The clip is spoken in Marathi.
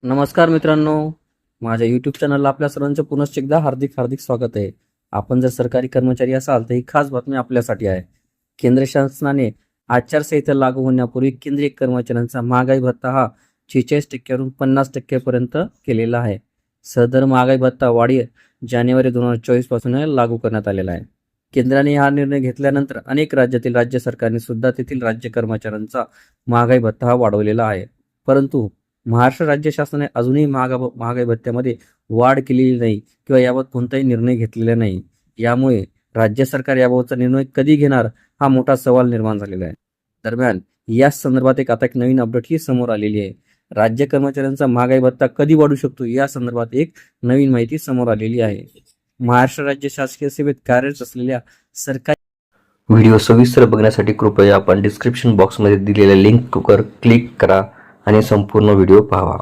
नमस्कार मित्रांनो, माझ्या यूट्यूब चॅनलला आपल्या सर्वांचं पुनश्च एकदा हार्दिक हार्दिक स्वागत आहे. आपण जर सरकारी कर्मचारी असाल तर ही खास बातमी आपल्यासाठी आहे. केंद्र शासनाने आचारसंहिता लागू होण्यापूर्वी केंद्रीय कर्मचाऱ्यांचा महागाई भत्ता हा 46% वरून 50% पर्यंत केलेला आहे. सदर महागाई भत्ता वाढ जानेवारी 2024 पासून लागू करण्यात आलेला आहे. केंद्राने हा निर्णय घेतल्यानंतर अनेक राज्यातील राज्य सरकारने सुद्धा तेथील राज्य कर्मचाऱ्यांचा महागाई भत्ता हा वाढवलेला आहे. परंतु महाराष्ट्र राज्य शासनाने अजूनही महागाई भत्त्यामध्ये वाढ केलेली नाही किंवा याबाबत कोणताही निर्णय घेतलेला नाही. यामुळे राज्य सरकार याबाबतचा निर्णय कधी घेणार हा मोठा सवाल निर्माण झालेला आहे. दरम्यान या संदर्भात आता एक नवीन अपडेट ही समोर आलेली आहे. राज्य कर्मचाऱ्यांचा महागाई भत्ता कधी वाढू शकतो या संदर्भात एक नवीन माहिती समोर आलेली आहे. महाराष्ट्र राज्य शासकीय सेवेत कार्यरत असलेल्या सरकारी व्हिडिओ सविस्तर बघण्यासाठी कृपया आपण डिस्क्रिप्शन बॉक्समध्ये दिलेल्या लिंकवर क्लिक करा आणि संपूर्ण व्हिडिओ पाहावा.